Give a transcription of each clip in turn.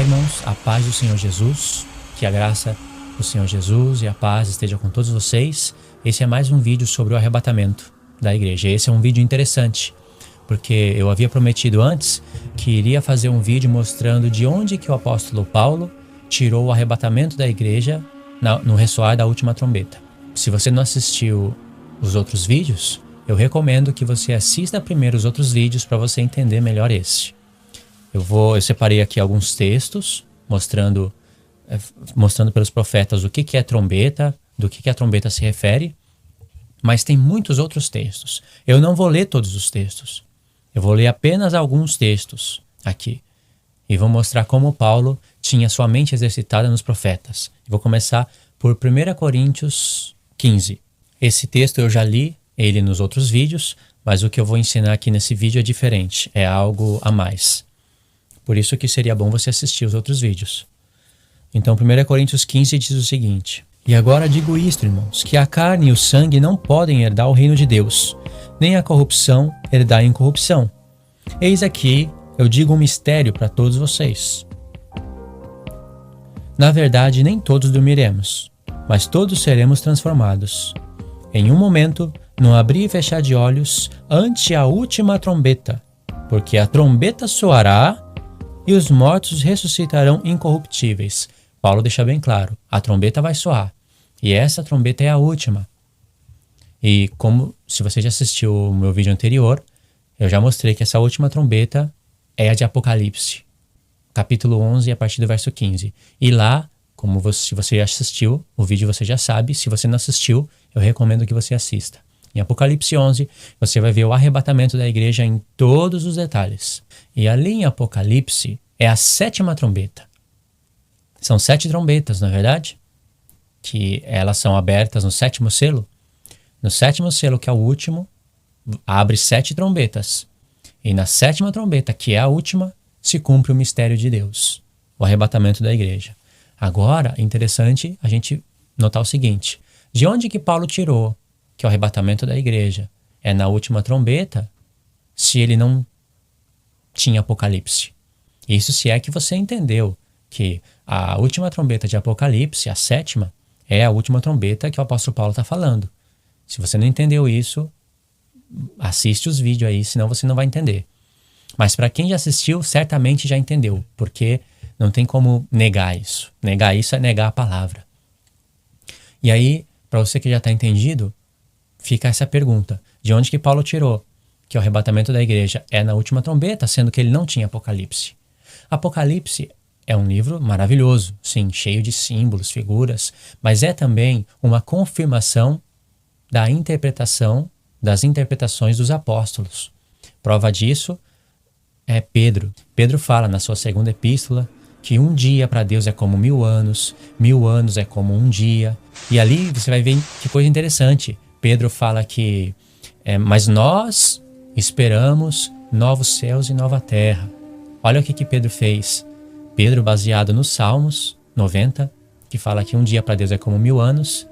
irmãos, a paz do Senhor Jesus, que a graça do Senhor Jesus e a paz esteja com todos vocês. Esse é mais um vídeo sobre o arrebatamento da igreja. Esse é um vídeo interessante, porque eu havia prometido antes que iria fazer um vídeo mostrando de onde que o apóstolo Paulo tirou o arrebatamento da igreja no ressoar da última trombeta. Se você não assistiu os outros vídeos, eu recomendo que você assista primeiro os outros vídeos para você entender melhor esse. Eu separei aqui alguns textos mostrando pelos profetas o que é trombeta, do que a trombeta se refere, mas tem muitos outros textos. Eu não vou ler todos os textos, eu vou ler apenas alguns textos aqui e vou mostrar como Paulo tinha sua mente exercitada nos profetas. Vou começar por 1 Coríntios 15. Esse texto eu já li ele nos outros vídeos, mas o que eu vou ensinar aqui nesse vídeo é diferente, é algo a mais. Por isso que seria bom você assistir os outros vídeos. Então, 1 Coríntios 15 diz o seguinte: E agora digo isto, irmãos, que a carne e o sangue não podem herdar o reino de Deus, nem a corrupção herdar a incorrupção. Eis aqui, eu digo um mistério para todos vocês. Na verdade, nem todos dormiremos, mas todos seremos transformados. Em um momento, no abrir e fechar de olhos, ante a última trombeta, porque a trombeta soará e os mortos ressuscitarão incorruptíveis. Paulo deixa bem claro, a trombeta vai soar. E essa trombeta é a última. E como, se você já assistiu o meu vídeo anterior, eu já mostrei que essa última trombeta é a de Apocalipse. Capítulo 11, a partir do verso 15. E lá, se você já assistiu, o vídeo você já sabe. Se você não assistiu, eu recomendo que você assista. Em Apocalipse 11, você vai ver o arrebatamento da igreja em todos os detalhes. E ali em Apocalipse é a 7ª trombeta. São 7 trombetas, não é verdade? Que elas são abertas no 7º selo. No 7º selo, que é o último, abre 7 trombetas. E na 7ª trombeta, que é a última, se cumpre o mistério de Deus, o arrebatamento da igreja. Agora, é interessante a gente notar o seguinte: de onde que Paulo tirou que o arrebatamento da igreja é na última trombeta, se ele não tinha Apocalipse? Isso se é que você entendeu que a última trombeta de Apocalipse, a 7ª, é a última trombeta que o apóstolo Paulo está falando. Se você não entendeu isso, assiste os vídeos aí, senão você não vai entender. Mas para quem já assistiu, certamente já entendeu, porque não tem como negar isso. Negar isso é negar a palavra. E aí, para você que já está entendido, fica essa pergunta: de onde que Paulo tirou que o arrebatamento da igreja é na última trombeta, sendo que ele não tinha Apocalipse? Apocalipse é um livro maravilhoso, sim, cheio de símbolos, figuras, mas é também uma confirmação das interpretações dos apóstolos. Prova disso é Pedro. Pedro fala na sua 2ª epístola que um dia para Deus é como 1000 anos, 1000 anos é como um dia. E ali você vai ver que coisa interessante. Pedro fala que, mas nós esperamos novos céus e nova terra. Olha o que Pedro fez. Pedro, baseado nos Salmos 90, que fala que um dia para Deus é como 1000 anos,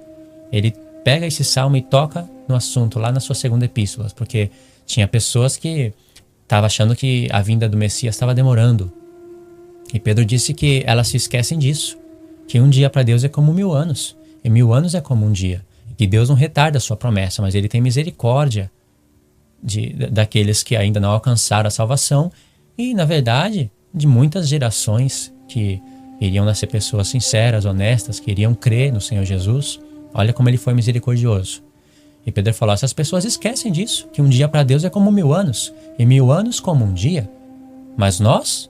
ele pega esse salmo e toca no assunto lá na sua 2ª epístola, porque tinha pessoas que estavam achando que a vinda do Messias estava demorando. E Pedro disse que elas se esquecem disso, que um dia para Deus é como 1000 anos, e 1000 anos é como um dia. Que Deus não retarda a sua promessa, mas ele tem misericórdia daqueles que ainda não alcançaram a salvação e, na verdade, de muitas gerações que iriam nascer pessoas sinceras, honestas, que iriam crer no Senhor Jesus. Olha como ele foi misericordioso. E Pedro falou: essas pessoas esquecem disso, que um dia para Deus é como 1000 anos, e 1000 anos como um dia. Mas nós...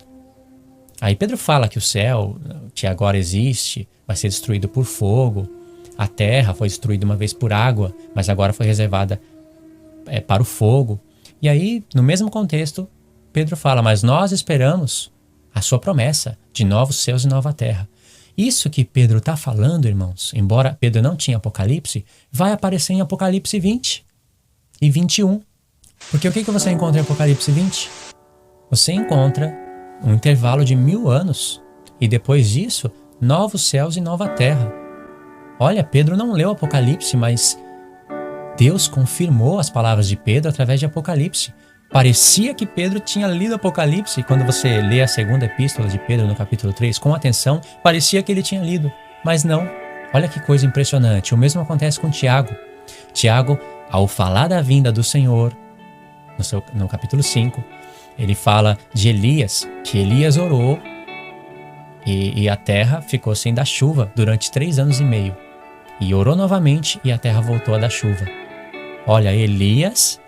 Aí Pedro fala que o céu, que agora existe, vai ser destruído por fogo. A terra foi destruída uma vez por água, mas agora foi reservada para o fogo. E aí, no mesmo contexto, Pedro fala: mas nós esperamos a sua promessa de novos céus e nova terra. Isso que Pedro está falando, irmãos, embora Pedro não tinha Apocalipse, vai aparecer em Apocalipse 20 e 21. Porque o que você encontra em Apocalipse 20? Você encontra um intervalo de 1000 anos e depois disso, novos céus e nova terra. Olha, Pedro não leu Apocalipse, mas Deus confirmou as palavras de Pedro através de Apocalipse. Parecia que Pedro tinha lido Apocalipse. Quando você lê a segunda epístola de Pedro, no capítulo 3, com atenção, parecia que ele tinha lido. Mas não. Olha que coisa impressionante. O mesmo acontece com Tiago. Tiago, ao falar da vinda do Senhor, no capítulo 5, ele fala de Elias, que Elias orou e a terra ficou sem dar chuva durante 3 anos e meio. E orou novamente e a terra voltou a dar chuva. Olha, Elias,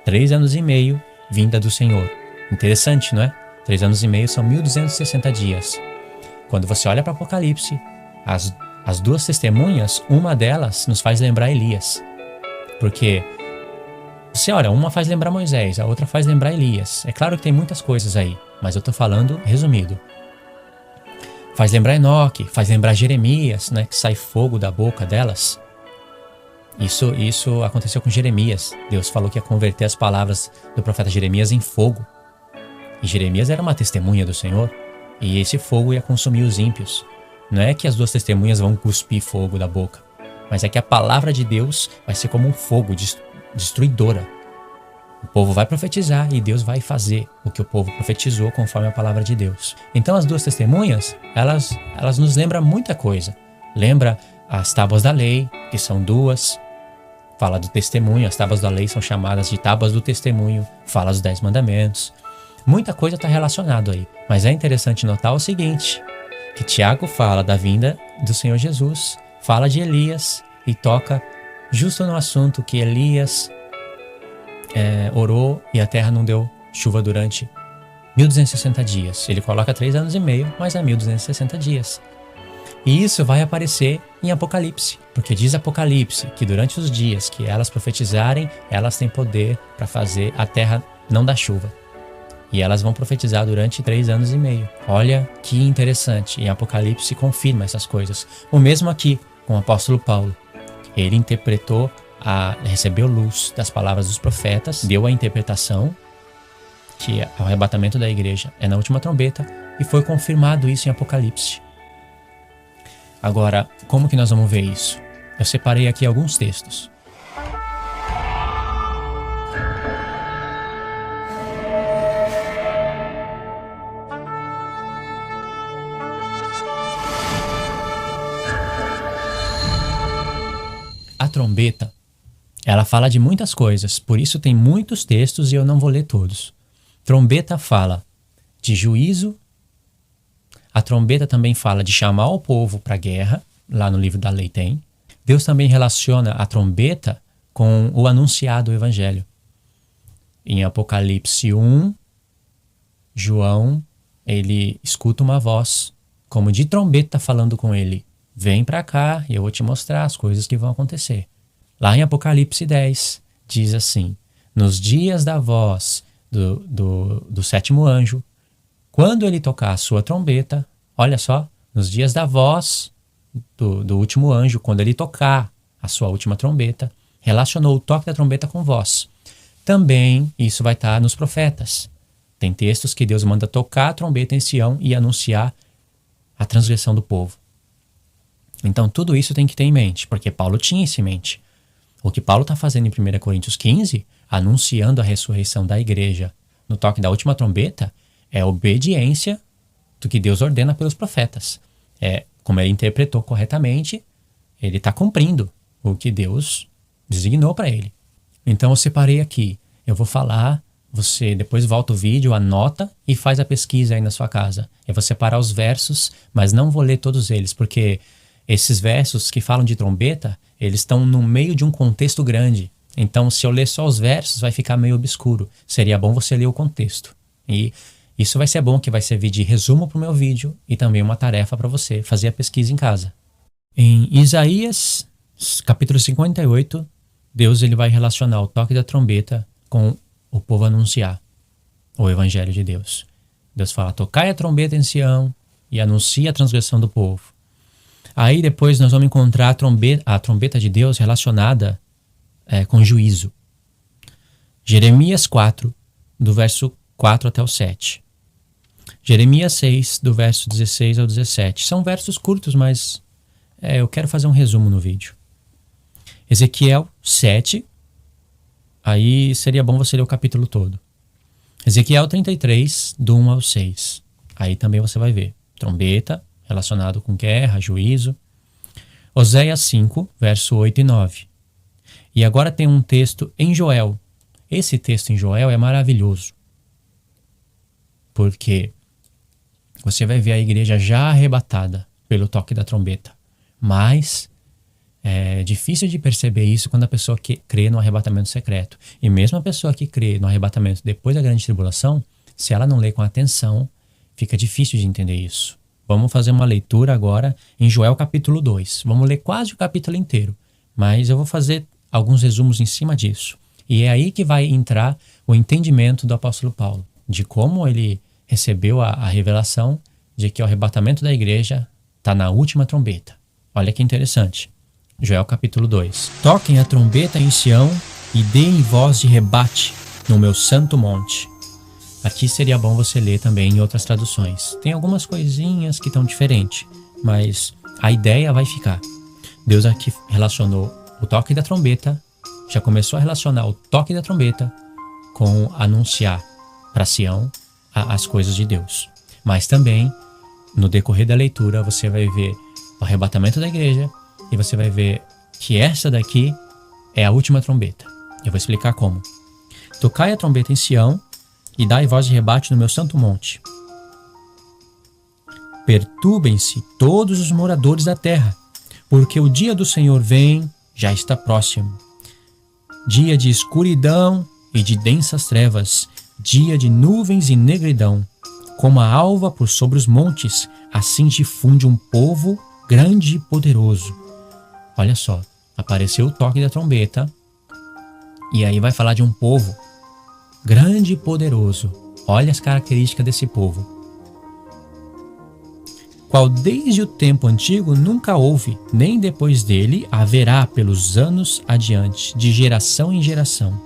3 anos e meio, vinda do Senhor. Interessante, não é? 3 anos e meio são 1260 dias. Quando você olha para Apocalipse, as 2 testemunhas, uma delas nos faz lembrar Elias. Porque você olha, uma faz lembrar Moisés, a outra faz lembrar Elias. É claro que tem muitas coisas aí, mas eu estou falando resumido. Faz lembrar Enoque, faz lembrar Jeremias, né, que sai fogo da boca delas. Isso aconteceu com Jeremias. Deus falou que ia converter as palavras do profeta Jeremias em fogo. E Jeremias era uma testemunha do Senhor, e esse fogo ia consumir os ímpios. Não é que as 2 testemunhas vão cuspir fogo da boca, mas é que a palavra de Deus vai ser como um fogo destruidora. O povo vai profetizar e Deus vai fazer o que o povo profetizou conforme a palavra de Deus. Então as 2 testemunhas, elas nos lembram muita coisa. Lembra as tábuas da lei, que são 2. Fala do testemunho, as tábuas da lei são chamadas de tábuas do testemunho. Fala dos 10 mandamentos. Muita coisa está relacionada aí. Mas é interessante notar o seguinte, que Tiago fala da vinda do Senhor Jesus, fala de Elias e toca justo no assunto que Elias orou e a terra não deu chuva durante 1260 dias. Ele coloca 3 anos e meio, mas é 1260 dias. E isso vai aparecer em Apocalipse, porque diz Apocalipse que durante os dias que elas profetizarem, elas têm poder para fazer a terra não dar chuva. E elas vão profetizar durante 3 anos e meio. Olha que interessante, em Apocalipse confirma essas coisas. O mesmo aqui com o apóstolo Paulo. Ele interpretou, recebeu luz das palavras dos profetas, deu a interpretação, que o arrebatamento da igreja é na última trombeta, e foi confirmado isso em Apocalipse. Agora, como que nós vamos ver isso? Eu separei aqui alguns textos. A trombeta, ela fala de muitas coisas, por isso tem muitos textos e eu não vou ler todos. Trombeta fala de juízo. A trombeta também fala de chamar o povo para a guerra, lá no livro da lei tem. Deus também relaciona a trombeta com o anunciado evangelho. Em Apocalipse 1, João, ele escuta uma voz, como de trombeta falando com ele. Vem para cá e eu vou te mostrar as coisas que vão acontecer. Lá em Apocalipse 10, diz assim, nos dias da voz do 7º anjo, quando ele tocar a sua trombeta, olha só, nos dias da voz do último anjo, quando ele tocar a sua última trombeta, relacionou o toque da trombeta com voz. Também isso vai estar nos profetas. Tem textos que Deus manda tocar a trombeta em Sião e anunciar a transgressão do povo. Então tudo isso tem que ter em mente, porque Paulo tinha isso em mente. O que Paulo está fazendo em 1 Coríntios 15, anunciando a ressurreição da igreja no toque da última trombeta, é obediência do que Deus ordena pelos profetas. É como ele interpretou corretamente, ele está cumprindo o que Deus designou para ele. Então eu separei aqui, eu vou falar, você depois volta o vídeo, anota e faz a pesquisa aí na sua casa. Eu vou separar os versos, mas não vou ler todos eles, porque esses versos que falam de trombeta, eles estão no meio de um contexto grande. Então, se eu ler só os versos, vai ficar meio obscuro. Seria bom você ler o contexto. E isso vai ser bom, que vai servir de resumo para o meu vídeo e também uma tarefa para você fazer a pesquisa em casa. Em Isaías, capítulo 58, Deus ele vai relacionar o toque da trombeta com o povo anunciar o evangelho de Deus. Deus fala, tocai a trombeta em Sião e anuncia a transgressão do povo. Aí depois nós vamos encontrar a trombeta de Deus relacionada com juízo. Jeremias 4, do verso 4 até o 7. Jeremias 6, do verso 16 ao 17. São versos curtos, mas eu quero fazer um resumo no vídeo. Ezequiel 7, aí seria bom você ler o capítulo todo. Ezequiel 33, do 1 ao 6. Aí também você vai ver trombeta, relacionado com guerra, juízo. Oséias 5, verso 8 e 9. E agora tem um texto em Joel. Esse texto em Joel é maravilhoso, porque você vai ver a igreja já arrebatada pelo toque da trombeta. Mas é difícil de perceber isso quando a pessoa crê no arrebatamento secreto. E mesmo a pessoa que crê no arrebatamento depois da grande tribulação, se ela não lê com atenção, fica difícil de entender isso. Vamos fazer uma leitura agora em Joel capítulo 2. Vamos ler quase o capítulo inteiro, mas eu vou fazer alguns resumos em cima disso. E é aí que vai entrar o entendimento do apóstolo Paulo, de como ele recebeu a revelação de que o arrebatamento da igreja está na última trombeta. Olha que interessante. Joel capítulo 2. Toquem a trombeta em Sião e deem voz de rebate no meu santo monte. Aqui seria bom você ler também em outras traduções. Tem algumas coisinhas que estão diferentes, mas a ideia vai ficar. Deus aqui relacionou o toque da trombeta, já começou a relacionar o toque da trombeta com anunciar para Sião as coisas de Deus. Mas também, no decorrer da leitura, você vai ver o arrebatamento da igreja e você vai ver que essa daqui é a última trombeta. Eu vou explicar como. Tocai a trombeta em Sião e dai voz de rebate no meu santo monte. Perturbem-se todos os moradores da terra, porque o dia do Senhor vem, já está próximo. Dia de escuridão e de densas trevas, dia de nuvens e negridão. Como a alva por sobre os montes, assim difunde um povo grande e poderoso. Olha só, apareceu o toque da trombeta, e aí vai falar de um povo grande e poderoso. Olha as características desse povo. Qual desde o tempo antigo nunca houve, nem depois dele haverá pelos anos adiante, de geração em geração.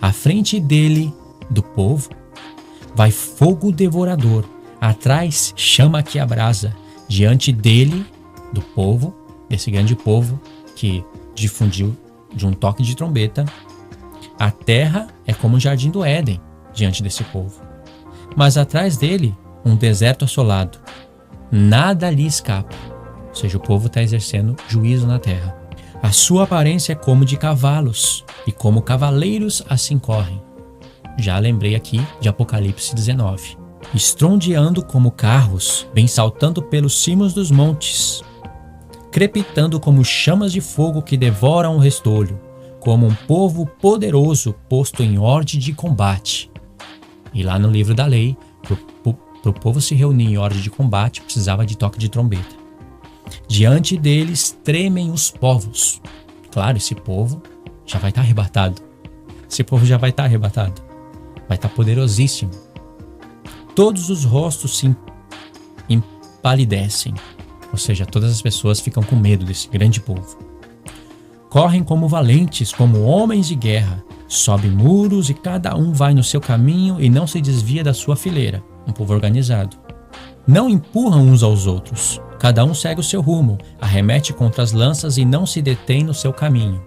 À frente dele, do povo, vai fogo devorador, atrás chama que abrasa, diante dele, do povo, desse grande povo que difundiu de um toque de trombeta, a terra é como o jardim do Éden diante desse povo. Mas atrás dele, um deserto assolado. Nada lhe escapa. Ou seja, o povo está exercendo juízo na terra. A sua aparência é como de cavalos, e como cavaleiros assim correm. Já lembrei aqui de Apocalipse 19. Estrondeando como carros, vem saltando pelos cimos dos montes, crepitando como chamas de fogo que devoram o restolho, como um povo poderoso posto em ordem de combate. E lá no livro da lei, para o povo se reunir em ordem de combate, precisava de toque de trombeta. Diante deles tremem os povos. Claro, esse povo já vai estar arrebatado. Esse povo já vai estar arrebatado. Vai estar poderosíssimo. Todos os rostos se empalidecem. Ou seja, todas as pessoas ficam com medo desse grande povo. Correm como valentes, como homens de guerra. Sobe muros e cada um vai no seu caminho e não se desvia da sua fileira. Um povo organizado. Não empurram uns aos outros. Cada um segue o seu rumo, arremete contra as lanças e não se detém no seu caminho.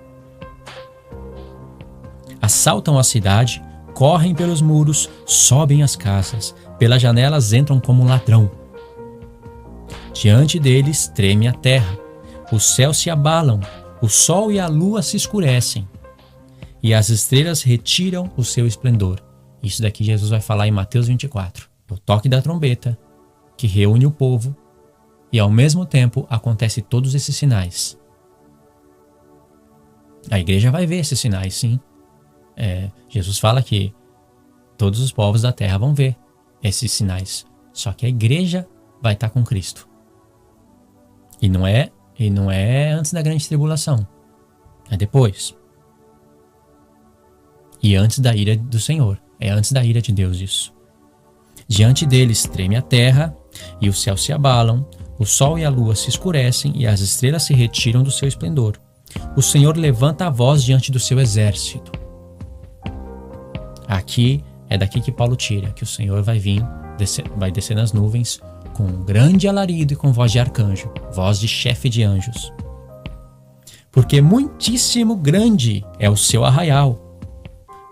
Assaltam a cidade, correm pelos muros, sobem as casas, pelas janelas entram como um ladrão. Diante deles treme a terra, os céus se abalam, o sol e a lua se escurecem, e as estrelas retiram o seu esplendor. Isso daqui Jesus vai falar em Mateus 24. O toque da trombeta, que reúne o povo, e ao mesmo tempo acontece todos esses sinais. A igreja vai ver esses sinais, sim. Jesus fala que todos os povos da terra vão ver esses sinais. Só que a igreja vai estar com Cristo. E não é antes da grande tribulação. É depois. E antes da ira do Senhor. É antes da ira de Deus isso. Diante deles treme a terra, e os céus se abalam, o sol e a lua se escurecem, e as estrelas se retiram do seu esplendor. O Senhor levanta a voz diante do seu exército. Aqui é daqui que Paulo tira, que o Senhor vai descer nas nuvens com um grande alarido e com voz de arcanjo, voz de chefe de anjos. Porque muitíssimo grande é o seu arraial,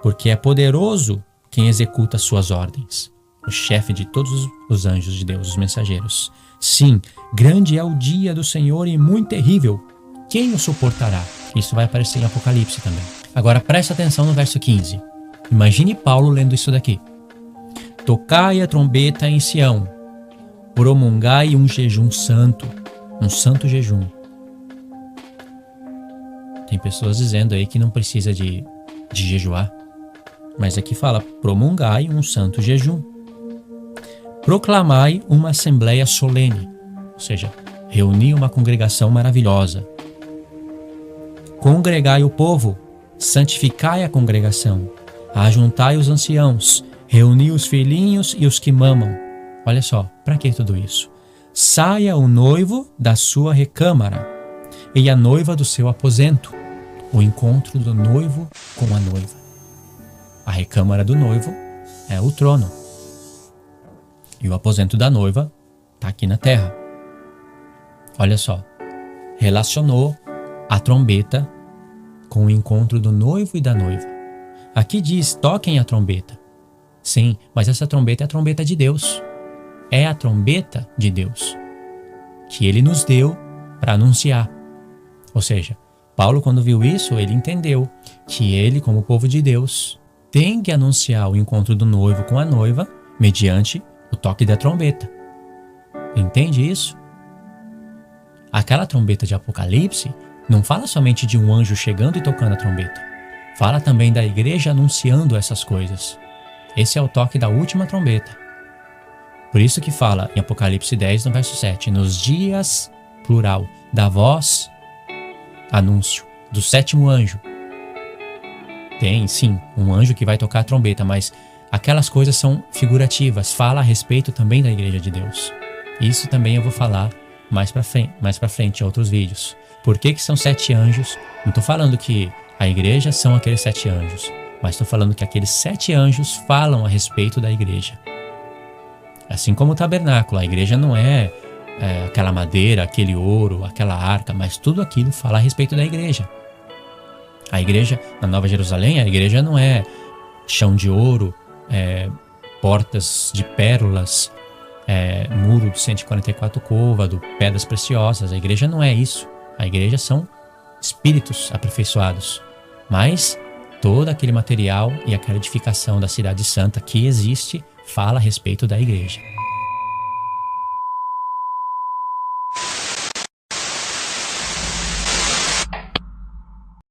porque é poderoso quem executa suas ordens, o chefe de todos os anjos de Deus, os mensageiros. Sim, grande é o dia do Senhor e muito terrível. Quem o suportará? Isso vai aparecer em Apocalipse também. Agora presta atenção no verso 15. Imagine Paulo lendo isso daqui. Tocai a trombeta em Sião, promulgai um jejum santo, um santo jejum. Tem pessoas dizendo aí que não precisa de jejuar, mas aqui fala, promulgai um santo jejum. Proclamai uma assembleia solene, ou seja, reunir uma congregação maravilhosa. Congregai o povo, santificai a congregação, ajuntai os anciãos, reuni os filhinhos e os que mamam. Olha só, para que tudo isso? Saia o noivo da sua recâmara e a noiva do seu aposento. O encontro do noivo com a noiva. A recâmara do noivo é o trono. E o aposento da noiva está aqui na terra. Olha só, relacionou a trombeta com o encontro do noivo e da noiva. Aqui diz, toquem a trombeta. Sim, mas essa trombeta é a trombeta de Deus. É a trombeta de Deus que Ele nos deu para anunciar. Ou seja, Paulo, quando viu isso, ele entendeu que ele, como povo de Deus, tem que anunciar o encontro do noivo com a noiva mediante o toque da trombeta. Entende isso? Aquela trombeta de Apocalipse não fala somente de um anjo chegando e tocando a trombeta. Fala também da igreja anunciando essas coisas. Esse é o toque da última trombeta. Por isso que fala em Apocalipse 10, no verso 7, nos dias, plural, da voz, anúncio, do sétimo anjo. Tem, sim, um anjo que vai tocar a trombeta, mas aquelas coisas são figurativas, fala a respeito também da igreja de Deus. Isso também eu vou falar mais pra frente em outros vídeos. Por que são 7 anjos? Não estou falando que a igreja são aqueles 7 anjos, mas estou falando que aqueles 7 anjos falam a respeito da igreja. Assim como o tabernáculo, a igreja não é aquela madeira, aquele ouro, aquela arca, mas tudo aquilo fala a respeito da igreja. A igreja, na Nova Jerusalém, a igreja não é chão de ouro, portas de pérolas, muro de 144 côvados, pedras preciosas. A igreja não é isso. A igreja são espíritos aperfeiçoados. Mas todo aquele material e aquela edificação da cidade santa que existe fala a respeito da igreja.